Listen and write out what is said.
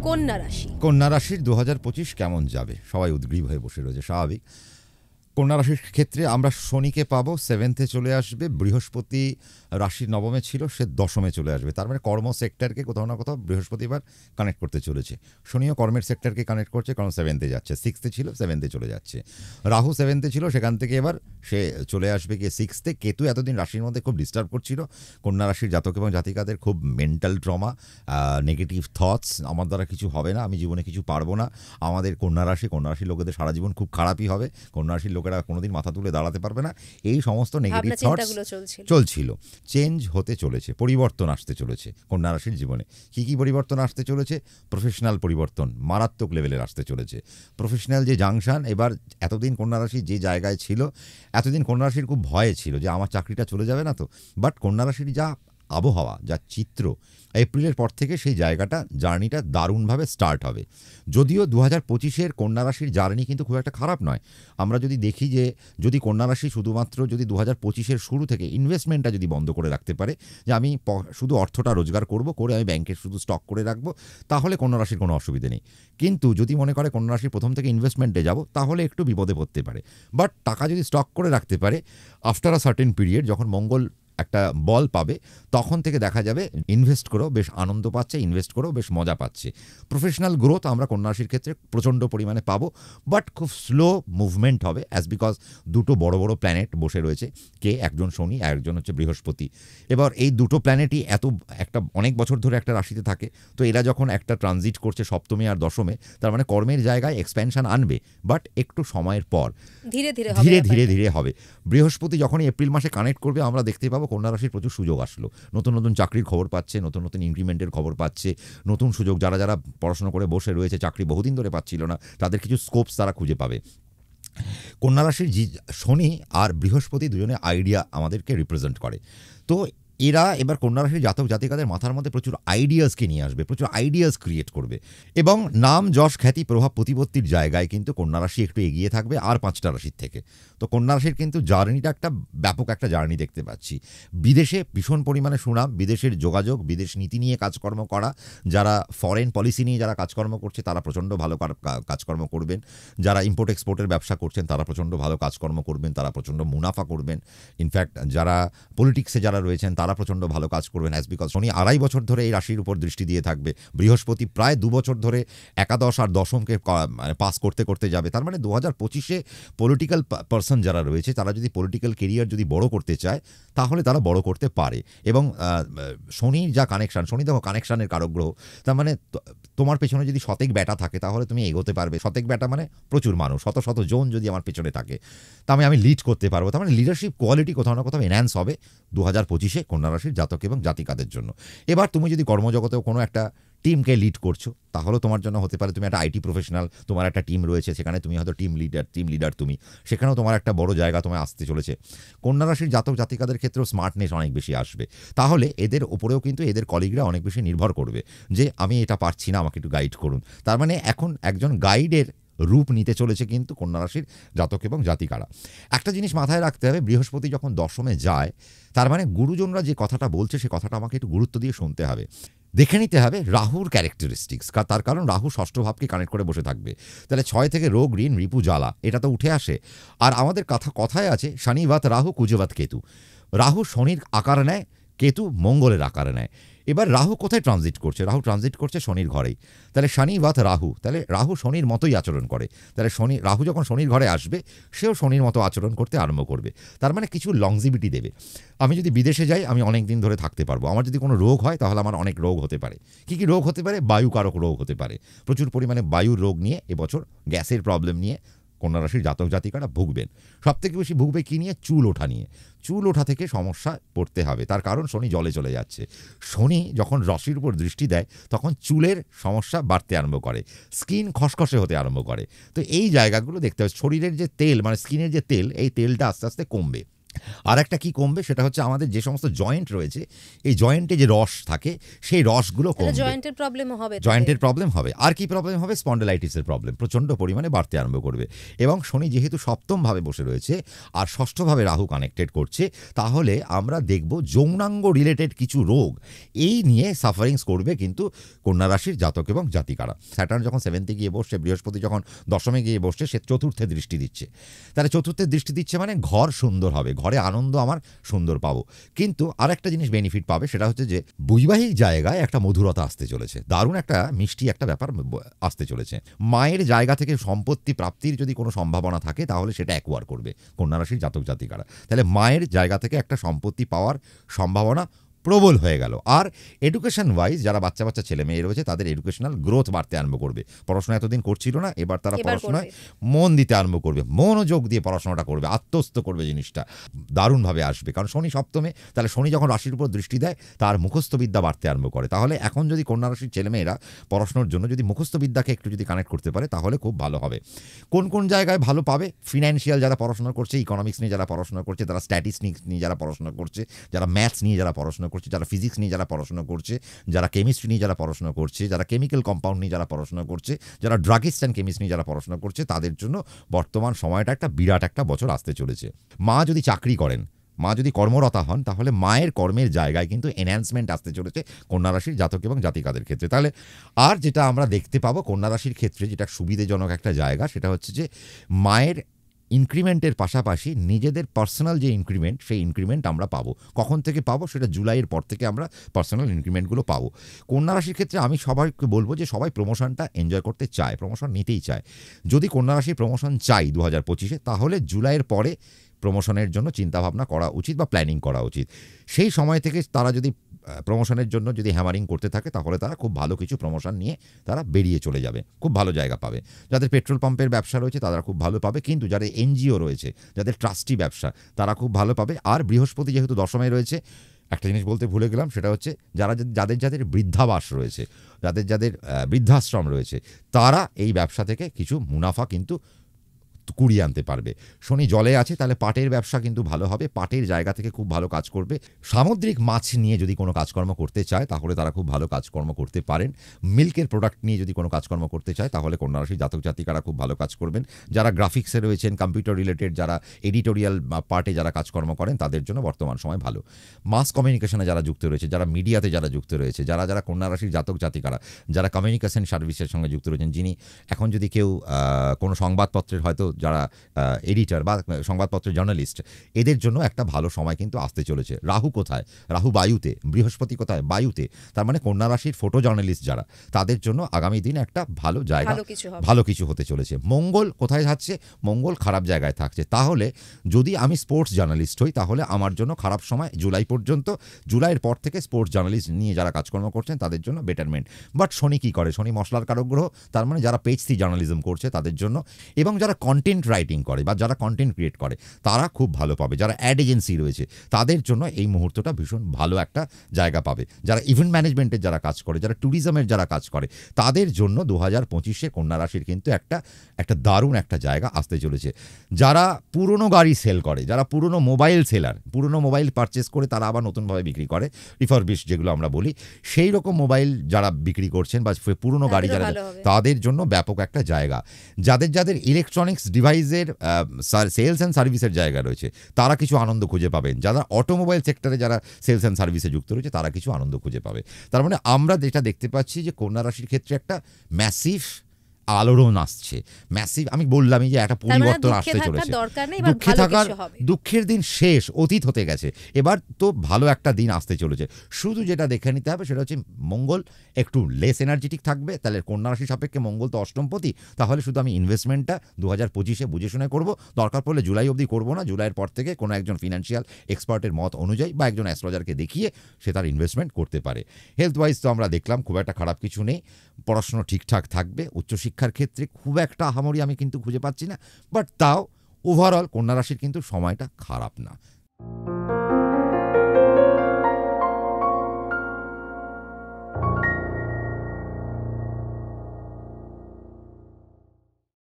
কন্যা রাশির 2025 কেমন যাবে, সবাই উদ্গ্রীব হয়ে বসে রয়েছে, স্বাভাবিক। কন্যা রাশির ক্ষেত্রে আমরা শনিকে পাবো, 7th চলে আসবে। বৃহস্পতি রাশির নবমে ছিল, সে 10মে চলে আসবে। তার মানে কর্ম সেক্টরকে কোথাও না কোথাও বৃহস্পতিবার কানেক্ট করতে চলেছে। শনিও কর্মের সেক্টরকে কানেক্ট করছে, কারণ 7th যাচ্ছে। 6th ছিল, 7th চলে যাচ্ছে। রাহু 7th ছিল, সেখান থেকে এবার সে চলে আসবে গিয়ে 6th। কেতু এতদিন রাশির মধ্যে খুব ডিস্টার্ব করছিল কন্যা রাশির জাতক এবং জাতিকাদের। খুব মেন্টাল ট্রমা, নেগেটিভ থটস, আমার দ্বারা কিছু হবে না, আমি জীবনে কিছু পারবো না। আমাদের কন্যা রাশির লোকেদের সারা জীবন খুব খারাপই হবে, কন্যা রাশির লোকেরা কোনোদিন মাথা তুলে দাঁড়াতে পারবে না, এই সমস্ত নেগেটিভ থটস চলছিল। চেঞ্জ হতে চলেছে, পরিবর্তন আসতে চলেছে কন্যা রাশির জীবনে। কী পরিবর্তন আসতে চলেছে? প্রফেশনাল পরিবর্তন মারাত্মক লেভেলের আসতে চলেছে। প্রফেশনাল যে জাংশন, এবার এতদিন কন্যা রাশি যে জায়গায় ছিল, এতদিন কন্যা রাশির খুব ভয়ে ছিল যে আমার চাকরিটা চলে যাবে না তো। বাট কন্যা রাশির যা আবহাওয়া, যা চিত্র, এপ্রিলের পর থেকে সেই জায়গাটা, জার্নিটা দারুণভাবে স্টার্ট হবে। যদিও 2025-এর কন্যা রাশির জার্নি কিন্তু খুব একটা খারাপ নয়। আমরা যদি দেখি যে যদি কন্যা রাশি শুধুমাত্র যদি 2025-এর শুরু থেকে ইনভেস্টমেন্টটা যদি বন্ধ করে রাখতে পারে, যে আমি শুধু অর্থটা রোজগার করব, করে আমি ব্যাংকে শুধু স্টক করে রাখবো, তাহলে কন্যা রাশির কোনো অসুবিধে নেই। কিন্তু যদি মনে করে কন্যা রাশির প্রথম থেকে ইনভেস্টমেন্টে যাব, তাহলে একটু বিপদে পড়তে পারে। বাট টাকা যদি স্টক করে রাখতে পারে, আফটার আ সার্টেন পিরিয়ড যখন মঙ্গল একটা বল পাবে, তখন থেকে দেখা যাবে ইনভেস্ট করেও বেশ আনন্দ পাচ্ছে, ইনভেস্ট করেও বেশ মজা পাচ্ছে। প্রফেশনাল গ্রোথ আমরা কন্যা রাশির ক্ষেত্রে প্রচণ্ড পরিমাণে পাবো, বাট খুব স্লো মুভমেন্ট হবে, অ্যাজ বিকজ দুটো বড় বড় প্ল্যানেট বসে রয়েছে। একজন শনি, একজন হচ্ছে বৃহস্পতি। এবার এই দুটো প্ল্যানেটই একটা অনেক বছর ধরে একটা রাশিতে থাকে, তো এরা যখন একটা ট্রানজিট করছে সপ্তমে আর দশমে, তার মানে কর্মের জায়গায় এক্সপ্যানশন আনবে, বাট একটু সময়ের পর ধীরে ধীরে হবে। বৃহস্পতি যখন এপ্রিল মাসে কানেক্ট করবে, আমরা দেখতে পাবো কন্যা রাশির প্রচুর সুযোগ আসলো। নতুন নতুন চাকরির খবর পাচ্ছে, নতুন নতুন ইনক্রিমেন্টের খবর পাচ্ছে, নতুন সুযোগ। যারা পড়াশোনা করে বসে রয়েছে, চাকরি বহুদিন ধরে পাচ্ছিল না, তাদের কিছু স্কোপস তারা খুঁজে পাবে। কন্যা রাশির শনি আর বৃহস্পতি দুজনে আইডিয়া আমাদেরকে রিপ্রেজেন্ট করে। তো এরা এবার কন্যা রাশির জাতক জাতিকাদের মাথার মধ্যে প্রচুর আইডিয়াসকে নিয়ে আসবে, প্রচুর আইডিয়াস ক্রিয়েট করবে, এবং নাম যশ খ্যাতি প্রভাব প্রতিপত্তির জায়গায় কিন্তু কন্যা রাশি একটু এগিয়ে থাকবে আর 5টা রাশির থেকে। তো কন্যা রাশির কিন্তু জার্নিটা একটা ব্যাপক একটা জার্নি দেখতে পাচ্ছি। বিদেশে ভীষণ পরিমাণে সুনাম, বিদেশের যোগাযোগ, বিদেশ নীতি নিয়ে কাজকর্ম করা, যারা ফরেন পলিসি নিয়ে যারা কাজকর্ম করছে তারা প্রচণ্ড ভালো কাজকর্ম করবেন। যারা ইম্পোর্ট এক্সপোর্টের ব্যবসা করছেন তারা প্রচণ্ড ভালো কাজকর্ম করবেন, তারা প্রচণ্ড মুনাফা করবেন। ইনফ্যাক্ট যারা পলিটিক্সে যারা রয়েছেন তারা প্রচণ্ড ভালো কাজ করবেন, অ্যাজ বিকজ শনি 2.5 বছর ধরে এই রাশির উপর দৃষ্টি দিয়ে থাকবে। বৃহস্পতি প্রায় 2 বছর ধরে একাদশ আর দশমকে পাস করতে করতে যাবে। তার মানে 2025-এ পলিটিক্যাল পার্সন যারা রয়েছে, তারা যদি পলিটিক্যাল কেরিয়ার যদি বড় করতে চায়, তাহলে তারা বড় করতে পারে। এবং শনির যা কানেকশান, শনি দেখো কানেকশানের কারক গ্রহ, তার মানে তোমার পেছনে যদি শতেক ব্যাটা থাকে তাহলে তুমি এগোতে পারবে। শতেক ব্যাটা মানে প্রচুর মানুষ, শত শত জন যদি আমার পেছনে থাকে, তাহলে আমি লিড করতে পারবো। তার মানে লিডারশিপ কোয়ালিটি কোথাও না কোথাও এনহ্যান্স হবে 2025-এ কন্যা রাশির জাতক এবং জাতিকাদের জন্য। এবার তুমি যদি কর্মজগতেও কোনো একটা টিমকে লিড করছো, তাহলে তোমার জন্য হতে পারে তুমি একটা আইটি প্রফেশনাল, তোমার একটা টিম রয়েছে, সেখানে তুমি হয়তো টিম লিডার তুমি, সেখানেও তোমার একটা বড় জায়গা তোমায় আসতে চলেছে। কন্যা রাশির জাতক জাতিকাদের ক্ষেত্রেও স্মার্টনেস অনেক বেশি আসবে। তাহলে এদের ওপরেও কিন্তু এদের কলিগরা অনেক বেশি নির্ভর করবে যে আমি এটা পারছি না, আমাকে একটু গাইড করুন। তার মানে এখন একজন গাইডের রূপ নিতে চলেছে কিন্তু কন্যা রাশির জাতক এবং জাতিকারা। একটা জিনিস মাথায় রাখতে হবে, বৃহস্পতি যখন দশমে যায়, তার মানে গুরুজনরা যে কথাটা বলছে সে কথাটা আমাকে একটু গুরুত্ব দিয়ে শুনতে হবে, দেখে নিতে হবে রাহুর ক্যারেক্টারিস্টিক্স। তার কারণ রাহু ষষ্ঠ ভাবকে কানেক্ট করে বসে থাকবে। তাহলে 6 থেকে রোগ, ঋণ, রিপু, জ্বালা এটা তো উঠে আসে। আর আমাদের কথায় আছে শনিবাত রাহু কুজবাত কেতু। রাহু শনির আকার নেয়, কেতু মঙ্গলের আকার নেয়। এবার রাহু কোথায় ট্রানজিট করছে? রাহু ট্রানজিট করছে শনির ঘরেই। তাহলে শনিবাত রাহু, তাহলে রাহু শনির মতোই আচরণ করে। তাহলে রাহু যখন শনির ঘরে আসবে, সেও শনির মতো আচরণ করতে আরম্ভ করবে। তার মানে কিছু লংজিভিটি দেবে। আমি যদি বিদেশে যাই, আমি অনেক দিন ধরে থাকতে পারবো। আমার যদি কোনো রোগ হয়, তাহলে আমার অনেক রোগ হতে পারে। কী রোগ হতে পারে? বায়ুকারক রোগ হতে পারে। প্রচুর পরিমাণে বায়ুর রোগ নিয়ে এবছর, গ্যাসের প্রবলেম নিয়ে কন্যা রাশির জাতক জাতিকারা ভুগবেন। সবথেকে বেশি ভুগবে কী নিয়ে? চুল ওঠা নিয়ে। চুল ওঠা থেকে সমস্যা পড়তে হবে, তার কারণ শনি জলে চলে যাচ্ছে। শনি যখন রাশির উপর দৃষ্টি দেয়, তখন চুলের সমস্যা বাড়তে আরম্ভ করে, স্কিন খসখসে হতে আরম্ভ করে। তো এই জায়গাগুলো দেখতে হবে। শরীরের যে তেল, মানে স্কিনের যে তেল, এই তেলটা আস্তে আস্তে কমবে। আর একটা কি কমবে সেটা হচ্ছে আমাদের যে সমস্ত জয়েন্ট রয়েছে, এই জয়েন্টে যে রস থাকে সেই রসগুলো কমবে, জয়েন্টের প্রবলেমও হবে, জয়েন্টের প্রবলেম হবে। আর কি প্রবলেম হবে? স্পন্ডেলাইটিসের প্রবলেম প্রচণ্ড পরিমাণে বাড়তে আরম্ভ করবে। এবং শনি যেহেতু সপ্তমভাবে বসে রয়েছে আর ষষ্ঠভাবে রাহু কানেক্টেড করছে, তাহলে আমরা দেখব যৌনাঙ্গ রিলেটেড কিছু রোগ এই নিয়ে সাফারিংস করবে কিন্তু কন্যা রাশির জাতক এবং জাতিকারা। স্যাটার্ন যখন সেভেন্থে গিয়ে বসছে, বৃহস্পতি যখন দশমে গিয়ে বসছে, সে চতুর্থে দৃষ্টি দিচ্ছে। তাহলে চতুর্থে দৃষ্টি দিচ্ছে মানে ঘর সুন্দর হবে, ঘরে আনন্দ আমার সুন্দর পাবো। কিন্তু আরেকটা জিনিস বেনিফিট পাবে, সেটা হচ্ছে যে বৈবাহিক জায়গায় একটা মধুরতা আসতে চলেছে, দারুণ একটা মিষ্টি একটা ব্যাপার আসতে চলেছে। মায়ের জায়গা থেকে সম্পত্তি প্রাপ্তির যদি কোনো সম্ভাবনা থাকে তাহলে সেটা অ্যাকোয়ার করবে কন্যা রাশির জাতক জাতিকারা। তাহলে মায়ের জায়গা থেকে একটা সম্পত্তি পাওয়ার সম্ভাবনা প্রবল হয়ে গেল। আর এডুকেশন ওয়াইজ যারা বাচ্চা বাচ্চা ছেলে মেয়ে রয়েছে তাদের এডুকেশনাল গ্রোথ বাড়তে আরম্ভ করবে। পড়াশোনা এতদিন করছিল না, এবার তারা পড়াশোনায় মন দিতে আরম্ভ করবে, মনোযোগ দিয়ে পড়াশোনাটা করবে, আত্মস্থ করবে, জিনিসটা দারুণভাবে আসবে। কারণ শনি সপ্তমে, তাহলে শনি যখন রাশির উপর দৃষ্টি দেয় তার মুখস্থ বিদ্যা বাড়তে আরম্ভ করে। তাহলে এখন যদি কন্যা রাশির ছেলেমেয়েরা পড়াশোনার জন্য যদি মুখস্থ বিদ্যাকে একটু যদি কানেক্ট করতে পারে তাহলে খুব ভালো হবে। কোন কোন জায়গায় ভালো পাবে? ফিনান্সিয়াল যারা পড়াশোনা করছে, ইকোনমিক্স নিয়ে যারা পড়াশোনা করছে, তারা স্ট্যাটিস্টিক্স নিয়ে যারা পড়াশোনা করছে, যারা ম্যাথস নিয়ে যারা পড়াশোনা করছে, যারা ফিজিক্স নিয়ে যারা পড়াশোনা করছে, যারা কেমিস্ট্রি নিয়ে যারা পড়াশোনা করছে, যারা কেমিক্যাল কম্পাউন্ড নিয়ে যারা পড়াশোনা করছে, যারা ড্রাগিস্ট অ্যান্ড কেমিস্ট নিয়ে যারা পড়াশোনা করছে, তাদের জন্য বর্তমান সময়টা একটা বিরাট একটা বছর আসতে চলেছে। মা যদি চাকরি করেন, মা যদি কর্মরতা হন, তাহলে মায়ের কর্মের জায়গায় কিন্তু এনহ্যান্সমেন্ট আসতে চলেছে কন্যা রাশির জাতক এবং জাতিকাদের ক্ষেত্রে। তাহলে আর যেটা আমরা দেখতে পাবো কন্যা রাশির ক্ষেত্রে যেটা সুবিধাজনক একটা জায়গা, সেটা হচ্ছে যে মায়ের ইনক্রিমেন্টের পাশাপাশি নিজেদের পার্সোনাল যে ইনক্রিমেন্ট, সেই ইনক্রিমেন্ট আমরা পাবো। কখন থেকে পাবো? সেটা জুলাইয়ের পর থেকে আমরা পার্সোনাল ইনক্রিমেন্টগুলো পাবো। কন্যা রাশির ক্ষেত্রে আমি সবাইকে বলবো যে সবাই প্রমোশনটা এনজয় করতে চায়, প্রমোশন নিতেই চায়। যদি কন্যা রাশির প্রমোশন চাই 2025-এ, তাহলে জুলাইয়ের পরে প্রমোশনের জন্য চিন্তাভাবনা করা উচিত বা প্ল্যানিং করা উচিত। সেই সময় থেকে তারা যদি প্রমোশনের জন্য যদি হ্যামারিং করতে থাকে, তাহলে তারা খুব ভালো কিছু প্রমোশন নিয়ে তারা বেরিয়ে চলে যাবে, খুব ভালো জায়গা পাবে। যাদের পেট্রোল পাম্পের ব্যবসা রয়েছে তারা খুব ভালো পাবে, কিন্তু যাদের এনজিও রয়েছে, যাদের ট্রাস্টি ব্যবসা, তারা খুব ভালো পাবে। আর বৃহস্পতি যেহেতু দশমে রয়েছে, একটা জিনিস বলতে ভুলে গেলাম, সেটা হচ্ছে যাদের বৃদ্ধাবাস রয়েছে, যাদের বৃদ্ধাশ্রম রয়েছে, তারা এই ব্যবসা থেকে কিছু মুনাফা কিন্তু কুড়িয়ে আনতে পারবে। শনি জলে আছে, তাহলে পাটের ব্যবসা কিন্তু ভালো হবে, পাটের জায়গা থেকে খুব ভালো কাজ করবে। সামুদ্রিক মাছ নিয়ে যদি কোনো কাজকর্ম করতে চায় তাহলে তারা খুব ভালো কাজকর্ম করতে পারেন। মিল্কের প্রোডাক্ট নিয়ে যদি কোনো কাজকর্ম করতে চায় তাহলে কন্যা রাশির জাতক জাতিকারা খুব ভালো কাজ করবেন। যারা গ্রাফিক্সে রয়েছেন, কম্পিউটার রিলেটেড, যারা এডিটোরিয়াল পার্টে যারা কাজকর্ম করেন, তাদের জন্য বর্তমান সময় ভালো। মাস কমিউনিকেশনে যারা যুক্ত রয়েছে, যারা মিডিয়াতে যারা যুক্ত রয়েছে, যারা কন্যা রাশির জাতক জাতিকারা, যারা কমিউনিকেশন সার্ভিসের সঙ্গে যুক্ত রয়েছেন, যিনি এখন যদি কেউ কোনো সংবাদপত্রের হয়তো যারা এডিটর বা সংবাদপত্রের জার্নালিস্ট, এদের জন্য একটা ভালো সময় কিন্তু আসতে চলেছে। রাহু কোথায়? রাহু বায়ুতে। বৃহস্পতি কোথায়? বায়ুতে। তার মানে কন্যা রাশির ফটো জার্নালিস্ট যারা, তাদের জন্য আগামী দিন একটা ভালো জায়গা, ভালো কিছু হতে চলেছে। মঙ্গল কোথায় থাকছে? মঙ্গল খারাপ জায়গায় থাকছে। তাহলে যদি আমি স্পোর্টস জার্নালিস্ট হই তাহলে আমার জন্য খারাপ সময় জুলাই পর্যন্ত। জুলাইয়ের পর থেকে স্পোর্টস জার্নালিস্ট নিয়ে যারা কাজকর্ম করছেন তাদের জন্য বেটারমেন্ট। বাট শনি কী করে? শনি মশলার কারক গ্রহ, তার মানে যারা পেজ থ্রি জার্নালিজম করছে তাদের জন্য, এবং যারা কন্টেন্ট রাইটিং করে বা যারা কন্টেন্ট ক্রিয়েট করে তারা খুব ভালো পাবে। যারা অ্যাড এজেন্সি রয়েছে তাদের জন্য এই মুহূর্তটা ভীষণ ভালো একটা জায়গা পাবে। যারা ইভেন্ট ম্যানেজমেন্টের যারা কাজ করে, যারা ট্যুরিজমের যারা কাজ করে, তাদের জন্য 2025-এ কন্যা রাশির কিন্তু একটা দারুণ একটা জায়গা আসতে চলেছে। যারা পুরনো গাড়ি সেল করে, যারা পুরনো মোবাইল সেলার, পুরনো মোবাইল পারচেস করে তারা আবার নতুনভাবে বিক্রি করে, রিফারবিশ যেগুলো আমরা বলি, সেই রকম মোবাইল যারা বিক্রি করছেন বা পুরনো গাড়ি যারা, তাদের জন্য ব্যাপক একটা জায়গা। যাদের ইলেকট্রনিক্স ডিভাইসের সেলস অ্যান্ড সার্ভিসের জায়গা রয়েছে তারা কিছু আনন্দ খুঁজে পাবেন। যারা অটোমোবাইল সেক্টরে যারা সেলস অ্যান্ড সার্ভিসে যুক্ত রয়েছে তারা কিছু আনন্দ খুঁজে পাবে। তার মানে আমরা যেটা দেখতে পাচ্ছি যে কন্যা রাশির ক্ষেত্রে একটা ম্যাসিভ আলোড়ন আসছে, ম্যাসিভ। আমি বললামই যে একটা পরিবর্তন আসতে চলেছে। দুঃখে থাকার, দুঃখের দিন শেষ, অতীত হতে গেছে, এবার তো ভালো একটা দিন আসতে চলেছে। শুধু যেটা দেখে নিতে হবে সেটা হচ্ছে মঙ্গল একটু লেস এনার্জেটিক থাকবে। তাহলে কন্যা রাশি সাপেক্ষে মঙ্গল তো অষ্টমপতি, তাহলে শুধু আমি ইনভেস্টমেন্টটা 2025-এ বুঝে শুনে করবো। দরকার পড়লে জুলাই অবধি করবো না, জুলাইয়ের পর থেকে কোনো একজন ফিনান্সিয়াল এক্সপার্টের মত অনুযায়ী বা একজন অ্যাস্ট্রোলজারকে দেখিয়ে সে তার ইনভেস্টমেন্ট করতে পারে। হেলথ ওয়াইজ তো আমরা দেখলাম খুব একটা খারাপ কিছু নেই, পড়াশোনা ঠিকঠাক থাকবে। উচ্চশিক্ষার ক্ষেত্রে খুব একটা আহামরি আমি কিন্তু খুঁজে পাচ্ছি না, বাট তাও ওভারঅল কন্যা রাশির কিন্তু সময়টা খারাপ না।